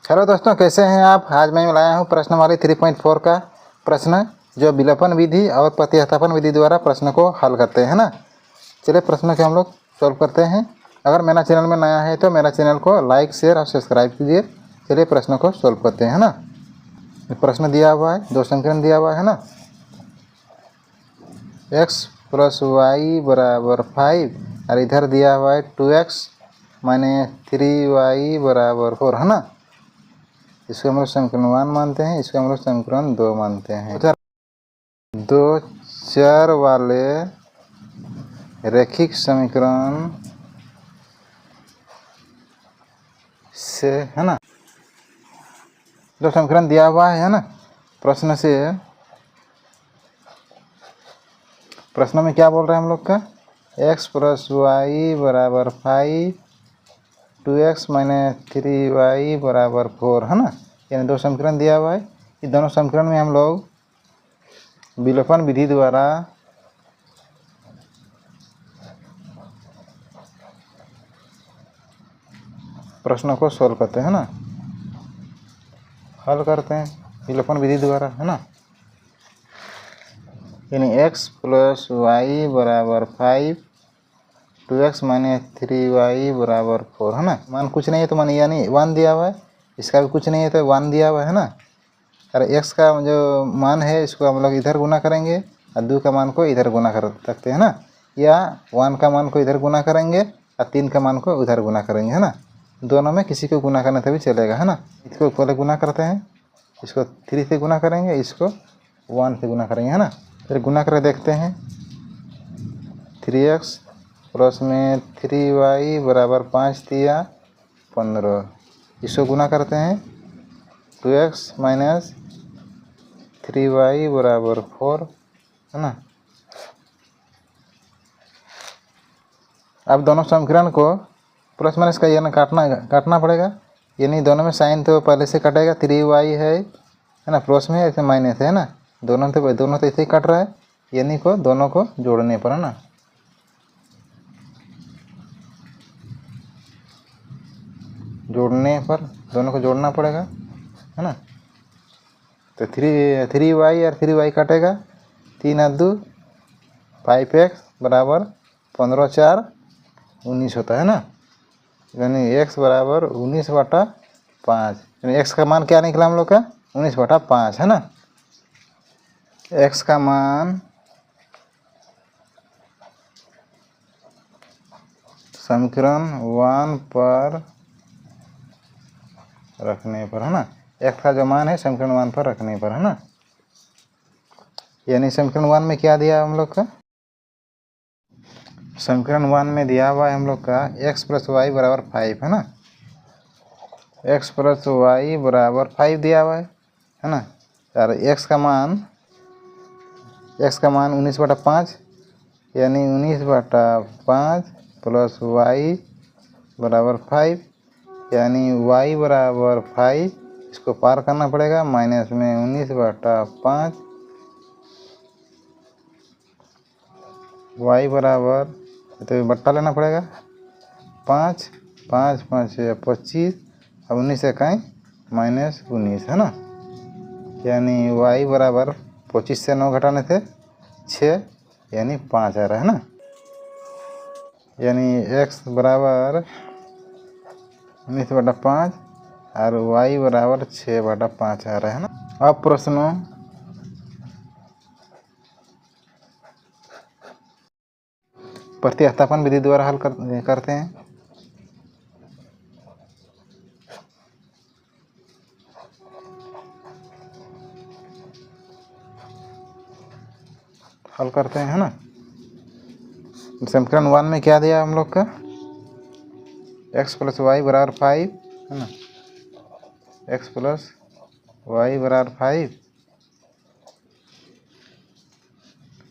Hello दोस्तों, कैसे हैं आप। आज मैं लाया हूं प्रश्नवाली 3.4 का प्रश्न जो विलोपन विधि और प्रतिस्थापन विधि द्वारा प्रश्न को हल करते हैं ना। चलिए प्रश्न को हम लोग सॉल्व करते हैं। अगर मेरा चैनल में नया है तो मेरा चैनल को लाइक शेयर और सब्सक्राइब कीजिए। चलिए प्रश्न को सॉल्व करते हैं ना। प्रश्न दिया हुआ है, दो समीकरण दिया हुआ है ना। x + y = 5 और इधर दिया हुआ है 2x - 3y = 4 है ना। इसको हम लोग समीकरण 1 मानते हैं, इसको हम लोग समीकरण 2 मानते हैं। दो चर वाले रैखिक समीकरण से है ना, दो समीकरण दिया हुआ है ना। प्रश्न से, प्रश्न में क्या बोल रहे हैं हम लोग का, x + y = 5 2x - 3y = 4 है ना। यानी दो समीकरण दिया हुआ है। इस दोनों समीकरण में हम लोग विलोपन विधि द्वारा प्रश्नों को सॉल्व करते हैं ना, हल करते हैं विलोपन विधि द्वारा है ना। यानी x + y = 5 2x - 3y = 4 है ना। मान कुछ नहीं है तो मान यानी 1 दिया हुआ है, इसका भी कुछ नहीं है तो 1 दिया हुआ है ना। और x का जो मान है इसको हम लोग इधर गुना करेंगे और 2 का मान को इधर गुना कर सकते हैं ना, या 1 का मान को इधर गुना करेंगे और 3 का मान को उधर गुना करेंगे है ना। दोनों में किसी को गुना करने से भी चलेगा है ना। इसको पहले गुना करते हैं, इसको 3 से गुना करेंगे, इसको 1 से गुना करेंगे है ना। फिर गुना करके देखते हैं। 3x + 3y = 5 दिया 15। इसको गुना करते हैं, 2x - 3y = 4 है ना। अब दोनों समीकरण को प्लस माइनस का यानी काटना पड़ेगा। यानी दोनों में साइन तो पहले से कटेगा, 3y है ना, प्लस में ऐसे माइनस है ना। दोनों तो ऐसे ही कट रहा है, यानी को दोनों को जोड़ने पर है ना। जोड़ने पर दोनों को जोड़ना पड़ेगा है ना। तो 3y और 3y कटेगा, 3 और 2 5x = 15 4 19 होता है ना। यानी x = 19/5। यानी x का मान क्या निकला हम लोग का, 19/5 है ना। x का मान समीकरण 1 पर रखने पर है ना। x का जो मान है समीकरण 1 पर रखने पर है ना। यानी समीकरण 1 में क्या दिया हम लोग का, समीकरण 1 में दिया हुआ है हम लोग का x + y = 5 है ना। x + y = 5 दिया हुआ है ना। और x का मान 19/5, यानी 19/5 + y = 5, यानी y = 5। इसको पार करना पड़ेगा, माइनस में 19/5 y बराबर, तो बट्टा लेना पड़ेगा 5 5 5 25 और 19 से कहीं -19 है ना। यानी y बराबर 25 से 9 घटाने से 6, यानी 5 आ रहा है ना। यानी x बराबर 19/5 और y बराबर 6/5 आ रहा है ना। अब प्रश्न प्रतिस्थापन विधि द्वारा हल करते हैं। हल करते हैं है ना। समीकरण 1 में क्या दिया हम लोग का, x + y = 5 है ना। x + y = 5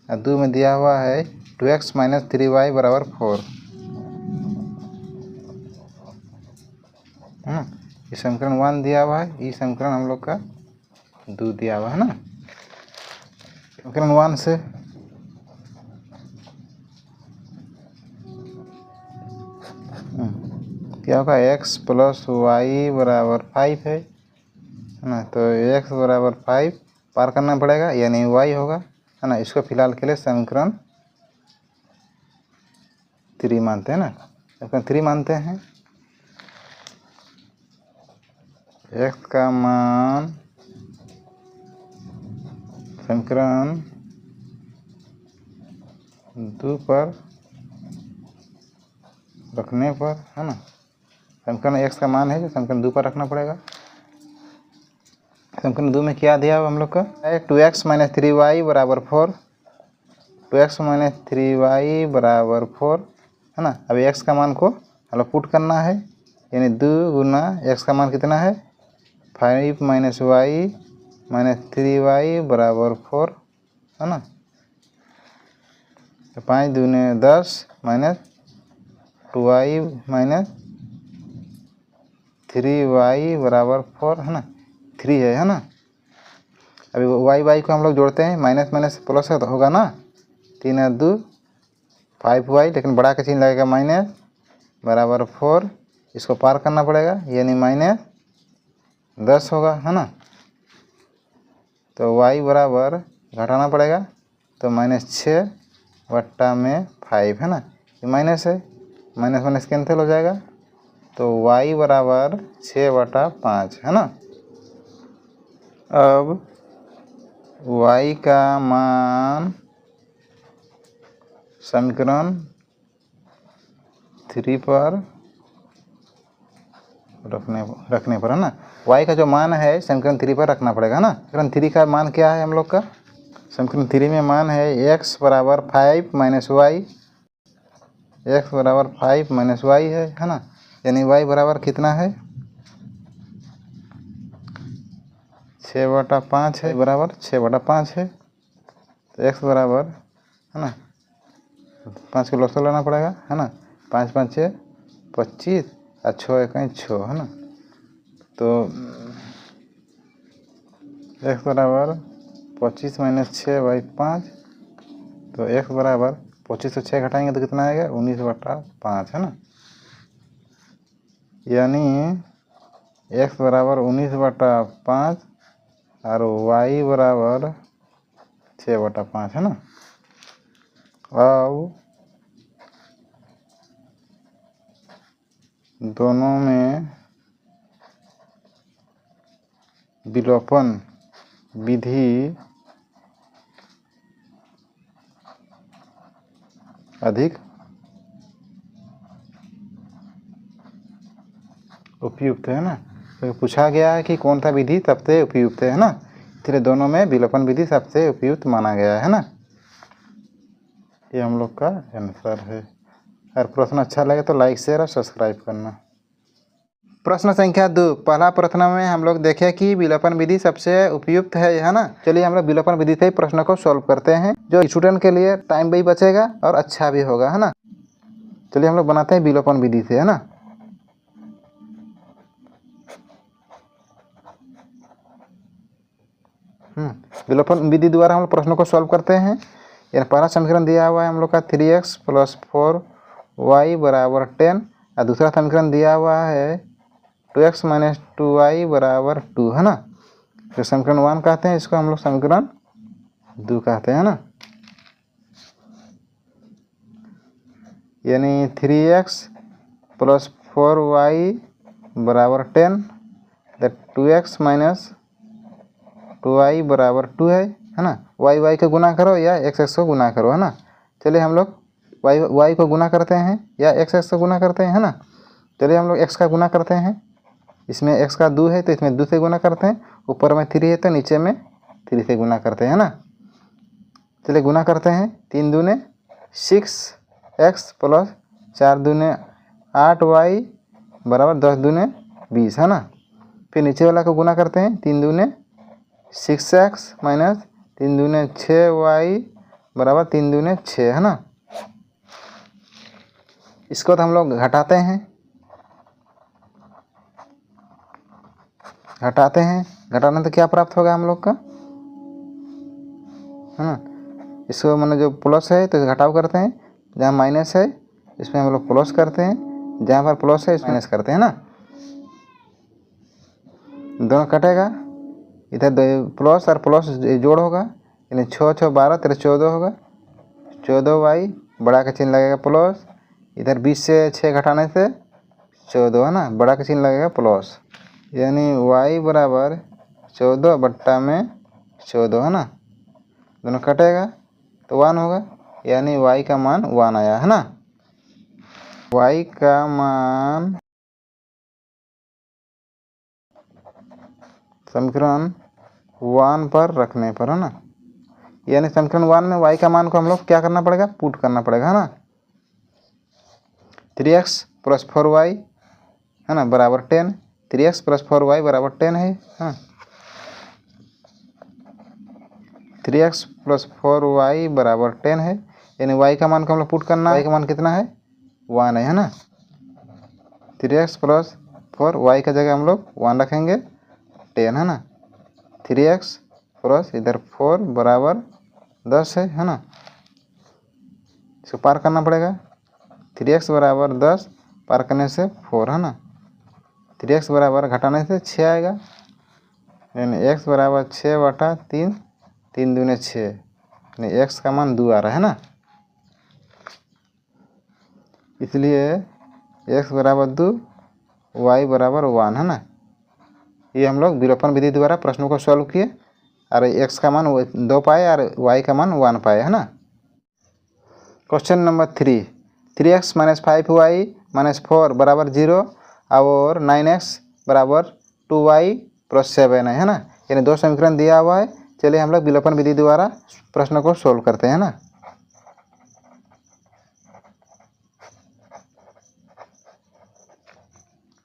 और 2 में दिया हुआ है 2x - 3y = 4 है ना। ये समीकरण 1 दिया हुआ है, ये समीकरण हम लोग का 2 दिया हुआ है ना। समीकरण 1 से क्या होगा, x प्लस वाई बराबर 5 है ना। तो x बराबर 5 पार करना पड़ेगा, यानी y होगा, है ना। इसको फिलहाल के लिए समीकरण 3 मानते हैं ना, समीकरण 3 मानते हैं। x का मान समीकरण 2 पर रखने पर, है ना, समीकरण x का मान है जो समीकरण 2 पर रखना पड़ेगा। समीकरण 2 में क्या दिया हुआ हम लोग का है, 2x माइनस 3y बराबर 4, 2x माइनस 3y बराबर 4, है ना। अभी x का मान को हम लोग पुट करना है, यानी 2 गुना x का मान कितना है, 5 माइनस वाई माइनस 3y बराबर 4, है ना। तो 5 दूने 10 माइनस 2y माइनस 3y बराबर 4, है ना, 3 है ना। अभी y को हम लोग जोड़ते हैं, माइनस माइनस प्लस होगा ना, 3 और 2 5y, लेकिन बड़ा का चिन्ह लगेगा माइनस बराबर 4, इसको पार करना पड़ेगा, यानी माइनस 10 होगा, है ना। तो y बराबर घटाना पड़ेगा, तो माइनस 6 बट्टा में 5, है ना, ये माइनस है, माइनस माइनस कैंसिल हो जाएगा, तो y बराबर 6/5, है ना। अब y का मान समीकरण 3 पर रखने पर, है ना। y का जो मान है समीकरण 3 पर रखना पड़ेगा ना। समीकरण 3 का मान क्या है हम लोग का, समीकरण 3 में मान है x बराबर 5 माइनस वाई, x बराबर 5 माइनस वाई है ना, यानी y बराबर कितना है, 6/5 है, बराबर 6/5 है। तो x बराबर, है ना, 5 को लॉस लेना पड़ेगा, है ना, 5 5 6 25 और 6 1 6, है ना। तो x बराबर 25 माइनस 6/5, तो x बराबर 25 से 6 घटाएंगे तो कितना आएगा, 19/5, है ना, यानी x बराबर 19/5 और y बराबर 6/5, है ना। अब दोनों में विलोपन विधि अधिक उपयुक्त है ना। तो पूछा गया है कि कौन सा विधि सबसे उपयुक्त है ना, इसलिए दोनों में विलोपन विधि सबसे उपयुक्त माना गया है ना। ये हम लोग का आंसर है। अगर प्रश्न अच्छा लगे तो लाइक शेयर और सब्सक्राइब करना। प्रश्न संख्या 2, पहला प्रश्न में हम लोग देखें कि विलोपन विधि सबसे उपयुक्त है ना। चलिए हम लोग विलोपन विधि से प्रश्न को सॉल्व करते हैं, जो स्टूडेंट के लिए टाइम भी बचेगा और अच्छा भी होगा, है ना। चलिए हम लोग बनाते हैं विलोपन विधि से, है ना। विलोपन विधि द्वारा हम लोग प्रश्नों को सॉल्व करते हैं। यानी पहला समीकरण दिया हुआ है हम लोग का 3x प्लस 4y बराबर 10, और दूसरा समीकरण दिया हुआ है 2x माइनस 2y बराबर 2, है ना। तो समीकरण 1 कहते हैं, इसको हम लोग समीकरण 2 कहते हैं ना। यानी 3x प्लस 4y बराबर 10, 2x माइनस 2y बराबर 2 है ना। y को गुना करो या x को गुना करो, है ना। चलिए हम लोग y को गुना करते हैं या x को गुना करते हैं, है ना। चलिए हम लोग x का गुना करते हैं, इसमें x का 2 है तो इसमें 2 से गुना करते हैं, ऊपर में 3 है तो नीचे में 3 से गुना करते हैं, है ना। चलिए गुना करते हैं, 3 दूने 6x प्लस 4 दूने 8y बराबर 10 दूने 20, है ना। फिर नीचे वाला को गुना करते हैं, 3 दूने 6x माइनस 3 दूने 6y बराबर 3 दूने 6, है ना। इसको तो हम लोग घटाते हैं, घटाना तो क्या प्राप्त होगा हम लोग का, है ना। इसको मैंने जो प्लस है तो घटाव करते हैं, जहाँ माइनस है इसमें हम लोग प्लस करते हैं, जहाँ पर प्लस है इसमें माइनस करते हैं ना, दोनों कटेगा, इधर प्लस और प्लस जोड़ होगा, यानी 6 6 12 13 14 होगा, 14y बड़ा का चिन्ह लगेगा प्लस, इधर 20 से 6 घटाने से 14 है ना, बड़ा का चिन्ह लगेगा प्लस, यानी y बराबर 14 बट्टा में 14 है ना, दोनों कटेगा तो 1 होगा, यानी y का मान 1 आया है ना। y का मान समीकरण 1 पर रखने पर है ना, यानी समीकरण 1 में y का मान को हम लोग क्या करना पड़ेगा, पुट करना पड़ेगा है ना। 3x प्लस 4y है ना बराबर 10, 3x प्लस 4y बराबर 10 है हाँ, 3x प्लस 4y बराबर 10 है, यानी y का मान को हम लोग पुट करना है, y का मान कितना है 1 है ना। 3x प्लस 4y का जगह हम लोग 1 रखेंगे, 10 है ना, 3x प्लस इधर 4 बराबर 10 है ना, इसको पार करना पड़ेगा, 3x बराबर 10 पार करने से 4 है ना, 3x बराबर घटाने से 6 आएगा, यानी x बराबर 6 बटा 3, 3 दूने 6, यानी x का मान 2 आ रहा है ना, इसलिए x बराबर 2 y बराबर 1 है ना। ये हम लोग विलोपन विधि द्वारा प्रश्नों को सॉल्व किए और x का मान 2 पाए और y का मान 1 पाए है ना। Question number 3, 3x minus 5y minus 4 बराबर 0 और 9x बराबर 2y प्लस 7 है ना, यानी दो समीकरण दिया हुआ है। चलिए हम लोग विलोपन विधि द्वारा प्रश्न को सोल्व करते हैं ना।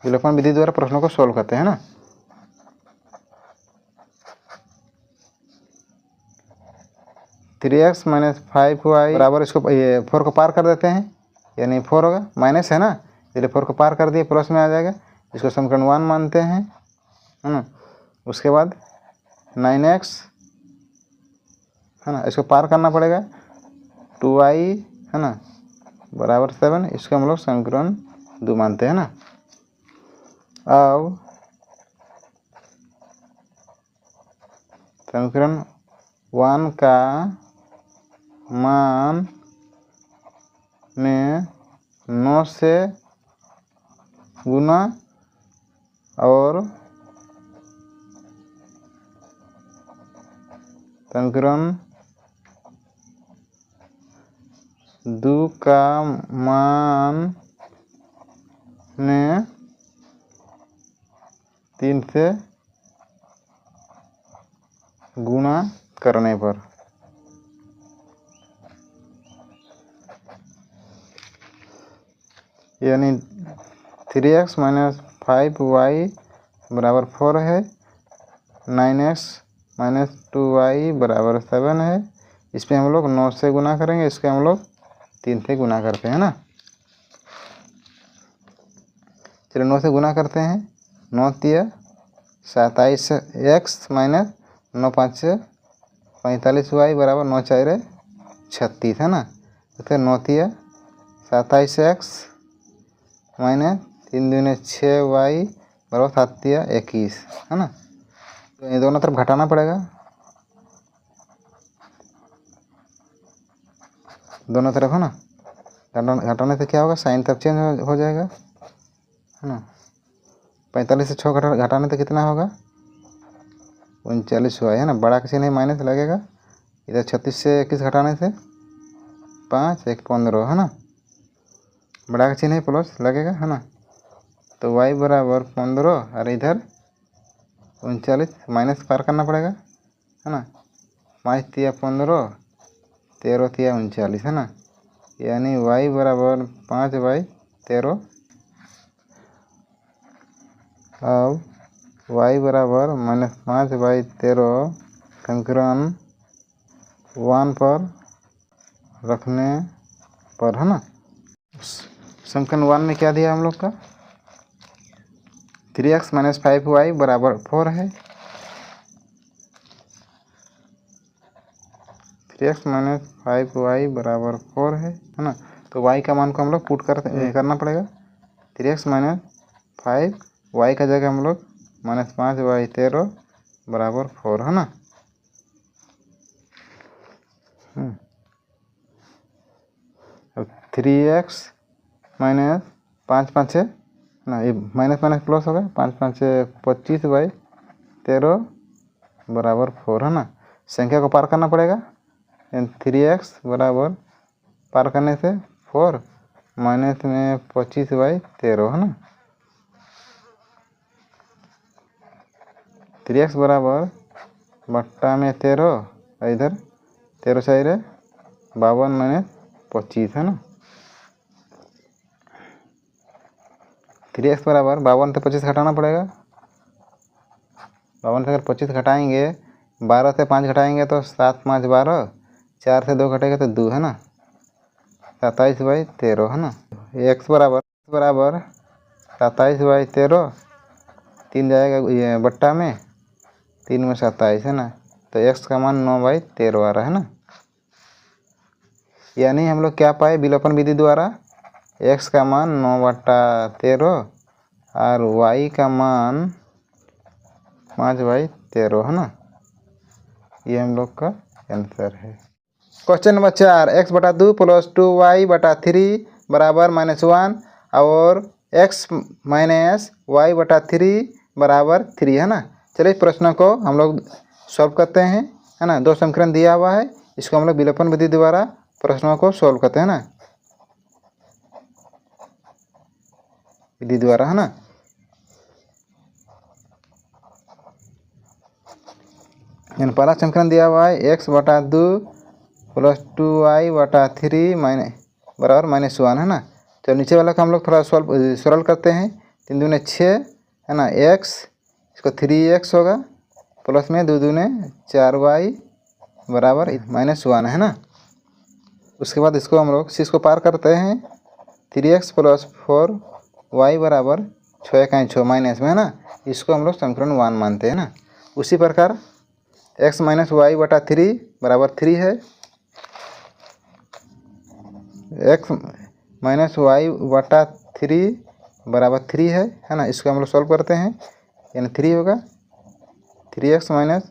विलोपन विधि द्वारा प्रश्नों को सोल्व करते हैं ना। थ्री एक्स माइनस 5y बराबर इसको 4 को पार कर देते हैं, यानी 4 होगा, माइनस है ना, इसलिए 4 को पार कर दिए प्लस में आ जाएगा, इसको समीकरण 1 मानते हैं है ना। उसके बाद 9x है ना, इसको पार करना पड़ेगा, 2y है ना बराबर 7, इसको हम लोग समीकरण 2 मानते हैं ना। अब समीकरण 1 का मान में 9 से गुना और समीकरण 2 का मान में 3 से गुना करने पर यानी 3x माइनस 5y बराबर 4 है, 9x माइनस 2y बराबर 7 है, इस पर हम लोग 9 से गुना करेंगे, इसके हम लोग 3 से गुना करते हैं ना। चलिए 9 से गुना करते हैं, 9 तिया 27x माइनस 9 5 से 45y बराबर 9 4 36 है ना, तो फिर 9 तिया 27x माइनस 3 दूने 6y बराबर 7 तिया 21 है ना। तो ये दोनों तरफ घटाना पड़ेगा, दोनों तरफ है ना, घटाने से क्या होगा, साइन तरफ चेंज हो जाएगा है ना। 45 से 6 घटाने से कितना होगा, 39 हुआ है ना, बड़ा का चिन्ह माइनस लगेगा, इधर 36 से 21 घटाने से 5 1 15 है ना, बड़ा का चिन्ह प्लस लगेगा है ना, तो y बराबर 15 और इधर 39 माइनस पार करना पड़ेगा है ना, 5 तिया 15 13 तिया 39 है ना, यानी y बराबर 5/13। अब y बराबर माइनस 5/13 समीकरण 1 पर रखने पर है ना। समीकरण 1 में क्या दिया हम लोग का, 3x माइनस 5y बराबर 4 है, 3x माइनस 5y बराबर 4 है ना, तो y का मान को हम लोग पुट करना पड़ेगा, 3x माइनस 5 y का जगह हम लोग -5y 13 बराबर 4 है ना। अब 3x माइनस 5 5 है ना, ये माइनस माइनस प्लस होगा, 5 5 25y 13 बराबर 4 है ना। संख्या को पार करना पड़ेगा, 3x बराबर पार करने से 4 माइनस में 25y 13 है ना। 3x बराबर बट्टा में 13, इधर 13 सही रहे 52 माइनस 25 है ना। 3x बराबर 52 से 25 घटाना पड़ेगा, 52 से अगर 25 घटाएंगे, 12 से 5 घटाएंगे तो 7 5 12, 4 से 2 घटेगा तो 2 है ना, 27y 13 है ना। x बराबर 27y 13, 3 जाएगा ये बट्टा में, 3 में 27 है ना, तो x का मान 9y 13 आ रहा है ना। यानी हम लोग क्या पाए विलोपन विधि द्वारा, x का मान 9/13 और y का मान 5y 13 है ना। ये हम लोग का आंसर है। Question number 4, x/2 plus 2y/3 बराबर -1 और x माइनस y/3 बराबर 3 है ना। चलिए प्रश्न को हम लोग सॉल्व करते हैं, है ना। 2 समीकरण दिया हुआ है, इसको हम लोग विलोपन विधि द्वारा प्रश्नों को सॉल्व करते हैं ना, विधि द्वारा, है ना। पहला समीकरण दिया हुआ है x/2 प्लस 2y/3 बराबर -1 है ना। तो नीचे वाला का हम लोग थोड़ा सरल करते हैं, 3 दूने 6 है ना, x इसको 3x होगा, प्लस में 2 दूने 4y बराबर -1 है ना। उसके बाद इसको हम लोग 6 को पार करते हैं, 3x प्लस 4y बराबर 6 का 6 माइनस में है ना, इसको हम लोग समीकरण 1 मानते हैं ना। उसी प्रकार x माइनस y/3 बराबर 3 है, x माइनस y/3 बराबर 3 है ना। इसको हम लोग सॉल्व करते हैं, यानी 3 होगा, 3x माइनस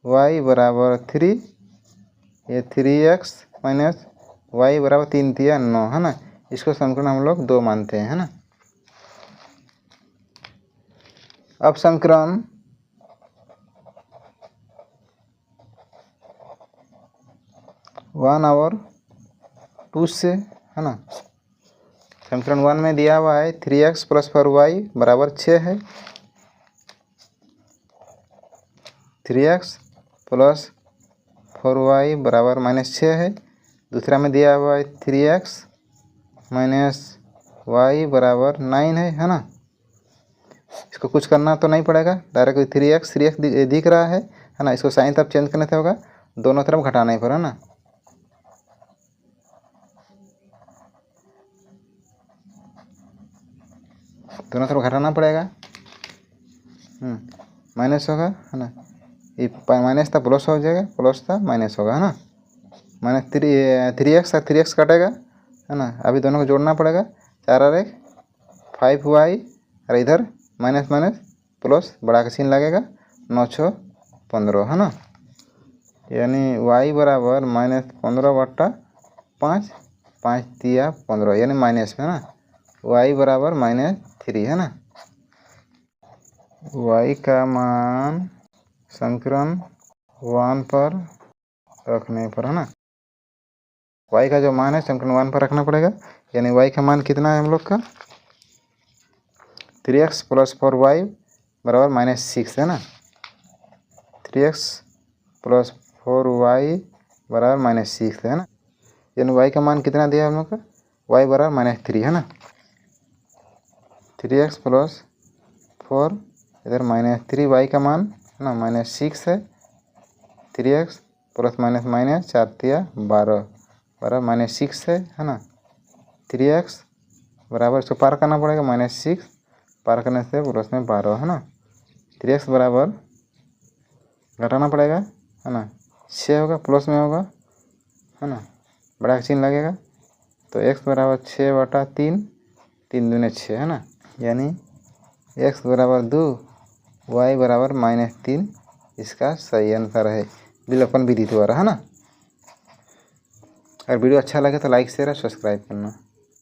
y बराबर 3, ये 3x माइनस y बराबर 3 3 9 है ना। इसको समीकरण हम लोग 2 मानते हैं, है ना। अब समीकरण 1 और 2 से, है ना। समीकरण 1 में दिया हुआ है 3x प्लस 4y बराबर 6 है, 3x प्लस 4y बराबर -6 है। दूसरा में दिया हुआ है 3x माइनस y बराबर 9 है ना। इसको कुछ करना तो नहीं पड़ेगा, डायरेक्ट 3x दिख रहा है ना। इसको साइन तरफ चेंज करने से होगा, दोनों तरफ घटाना ही पड़ा ना। दोनों तरफ घटाना पड़ेगा, माइनस होगा, है ना। ये माइनस था प्लस हो जाएगा, प्लस था माइनस होगा, है ना। माइनस 3x कटेगा, है ना। अभी दोनों को जोड़ना पड़ेगा, 4 और 1 5y, और इधर माइनस माइनस प्लस बड़ा का सीन लगेगा, 9 6 15 है ना। यानी y बराबर -15/5, 5 3 15, यानी माइनस में, है ना। y बराबर -3 है ना। y का मान समीकरण 1 पर रखने पर, है ना। y का जो मान है समीकरण 1 पर रखना पड़ेगा, यानी y का मान कितना है हम लोग का, 3x प्लस 4y बराबर -6 है ना। 3x प्लस 4y बराबर -6 है ना। यानी y का मान कितना दिया हम लोग का, y बराबर -3 है ना। 3x प्लस 4 इधर -3y का मान, है ना, -6 है। 3x प्लस माइनस माइनस 4 3 12 बराबर -6 है ना। 3x बराबर, इसको पार करना पड़ेगा, -6 पार करने से प्लस में 12 है ना। 3x बराबर घटाना पड़ेगा, है ना, 6 होगा, प्लस में होगा, है ना, बड़ा का चिन्ह लगेगा, तो x बराबर 6/3 3 दूने 6 है ना, यानी x बराबर 2 y बराबर -3 इसका सही आंसर है विलोपन विधि द्वारा, है ना। अगर वीडियो अच्छा लगे तो लाइक शेयर और सब्सक्राइब करना।